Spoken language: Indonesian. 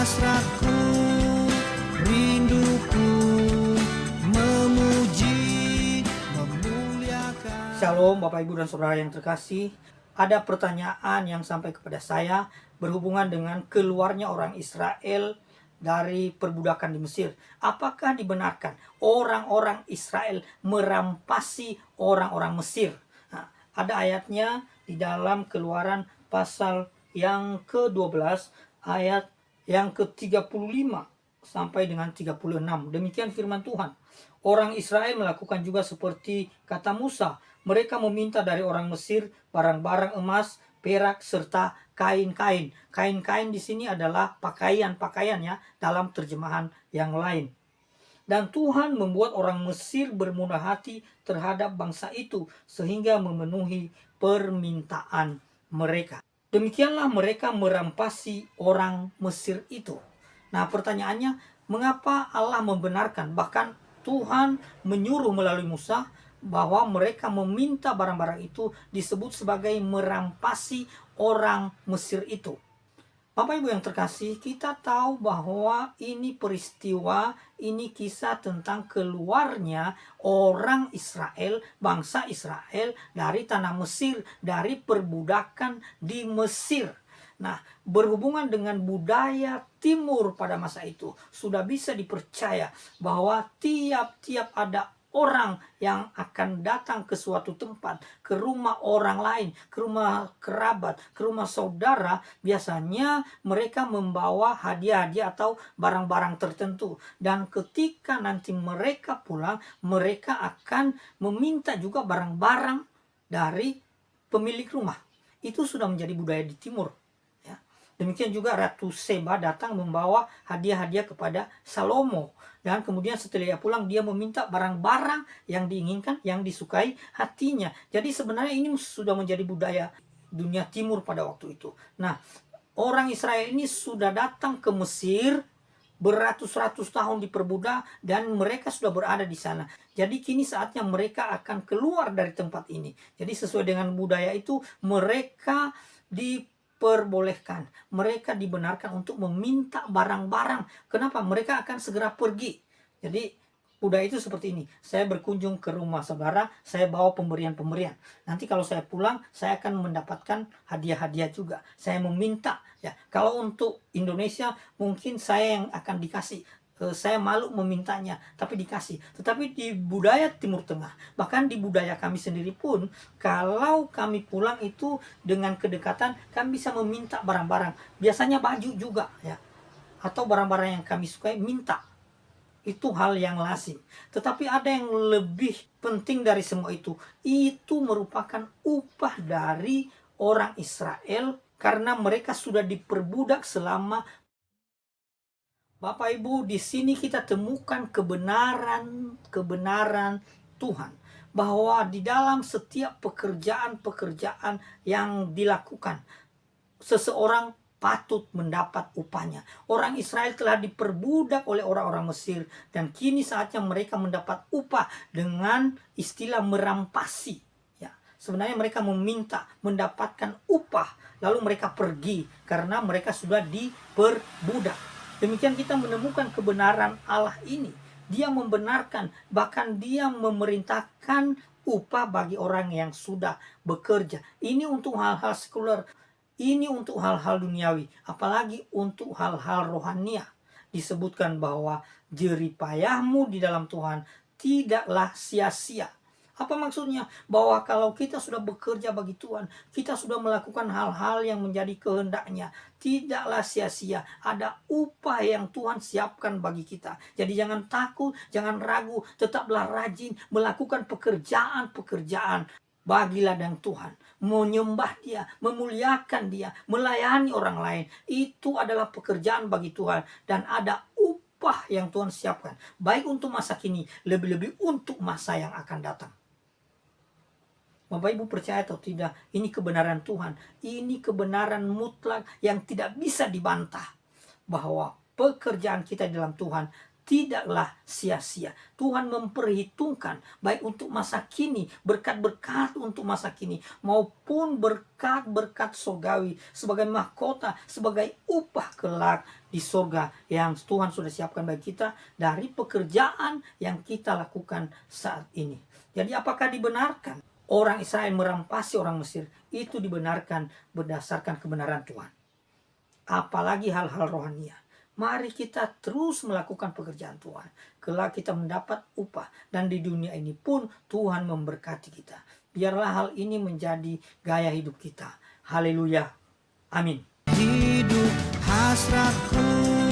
hasratku, rinduku, memuji, memuliakan. Shalom Bapak Ibu dan Saudara yang terkasih. Ada pertanyaan yang sampai kepada saya berhubungan dengan keluarnya orang Israel dari perbudakan di Mesir. Apakah dibenarkan orang-orang Israel merampasi orang-orang Mesir? Nah, ada ayatnya di dalam Keluaran pasal yang ke-12 ayat yang ke-35 sampai dengan 36. Demikian firman Tuhan. Orang Israel melakukan juga seperti kata Musa. Mereka meminta dari orang Mesir barang-barang emas, perak, serta kain-kain. Kain-kain di sini adalah pakaian-pakaian ya, dalam terjemahan yang lain. Dan Tuhan membuat orang Mesir bermurah hati terhadap bangsa itu sehingga memenuhi permintaan mereka. Demikianlah mereka merampasi orang Mesir itu. Nah, pertanyaannya, mengapa Allah membenarkan? Bahkan Tuhan menyuruh melalui Musa bahwa mereka meminta barang-barang itu disebut sebagai merampasi orang Mesir itu. Bapak Ibu yang terkasih, kita tahu bahwa ini peristiwa, ini kisah tentang keluarnya orang Israel, bangsa Israel dari tanah Mesir, dari perbudakan di Mesir. Nah, berhubungan dengan budaya timur pada masa itu, sudah bisa dipercaya bahwa tiap-tiap ada orang yang akan datang ke suatu tempat, ke rumah orang lain, ke rumah kerabat, ke rumah saudara, biasanya mereka membawa hadiah-hadiah atau barang-barang tertentu. Dan ketika nanti mereka pulang, mereka akan meminta juga barang-barang dari pemilik rumah. Itu sudah menjadi budaya di timur. Demikian juga Ratu Seba datang membawa hadiah-hadiah kepada Salomo. Dan kemudian setelah dia pulang, dia meminta barang-barang yang diinginkan, yang disukai hatinya. Jadi sebenarnya ini sudah menjadi budaya dunia timur pada waktu itu. Nah, orang Israel ini sudah datang ke Mesir, beratus-ratus tahun diperbudak, dan mereka sudah berada di sana. Jadi kini saatnya mereka akan keluar dari tempat ini. Jadi sesuai dengan budaya itu, mereka diperbolehkan, mereka dibenarkan untuk meminta barang-barang. Kenapa? Mereka akan segera pergi. Jadi budaya itu seperti ini. Saya berkunjung ke rumah saudara, saya bawa pemberian-pemberian. Nanti kalau saya pulang, saya akan mendapatkan hadiah-hadiah juga. Saya meminta. Ya, kalau untuk Indonesia mungkin saya yang akan dikasih. Saya malu memintanya, tapi dikasih. Tetapi di budaya Timur Tengah, bahkan di budaya kami sendiri pun, kalau kami pulang itu dengan kedekatan, kami bisa meminta barang-barang. Biasanya baju juga, ya, atau barang-barang yang kami sukai, minta. Itu hal yang lazim. Tetapi ada yang lebih penting dari semua itu. Itu merupakan upah dari orang Israel karena mereka sudah diperbudak selama. Bapak Ibu, di sini kita temukan kebenaran Tuhan. Bahwa di dalam setiap pekerjaan-pekerjaan yang dilakukan, seseorang patut mendapat upahnya. Orang Israel telah diperbudak oleh orang-orang Mesir, dan kini saatnya mereka mendapat upah dengan istilah merampasi. Ya, sebenarnya mereka meminta mendapatkan upah, lalu mereka pergi karena mereka sudah diperbudak. Demikian kita menemukan kebenaran Allah ini. Dia membenarkan, bahkan dia memerintahkan upah bagi orang yang sudah bekerja. Ini untuk hal-hal sekuler. Ini untuk hal-hal duniawi, apalagi untuk hal-hal rohania. Disebutkan bahwa jeripayahmu di dalam Tuhan tidaklah sia-sia. Apa maksudnya? Bahwa kalau kita sudah bekerja bagi Tuhan, kita sudah melakukan hal-hal yang menjadi kehendaknya, tidaklah sia-sia. Ada upah yang Tuhan siapkan bagi kita. Jadi jangan takut, jangan ragu, tetaplah rajin melakukan pekerjaan-pekerjaan bagi ladang Tuhan. Menyembah Dia, memuliakan Dia, melayani orang lain. Itu adalah pekerjaan bagi Tuhan. Dan ada upah yang Tuhan siapkan. Baik untuk masa kini, lebih-lebih untuk masa yang akan datang. Bapak Ibu percaya atau tidak, ini kebenaran Tuhan. Ini kebenaran mutlak yang tidak bisa dibantah. Bahwa pekerjaan kita dalam Tuhan tidaklah sia-sia. Tuhan memperhitungkan baik untuk masa kini, berkat-berkat untuk masa kini, maupun berkat-berkat surgawi sebagai mahkota, sebagai upah kelak di surga yang Tuhan sudah siapkan bagi kita dari pekerjaan yang kita lakukan saat ini. Jadi apakah dibenarkan orang Israel merampasi orang Mesir? Itu dibenarkan berdasarkan kebenaran Tuhan. Apalagi hal-hal rohania. Mari kita terus melakukan pekerjaan Tuhan. Kelak kita mendapat upah. Dan di dunia ini pun Tuhan memberkati kita. Biarlah hal ini menjadi gaya hidup kita. Haleluya. Amin. Hidup hasratku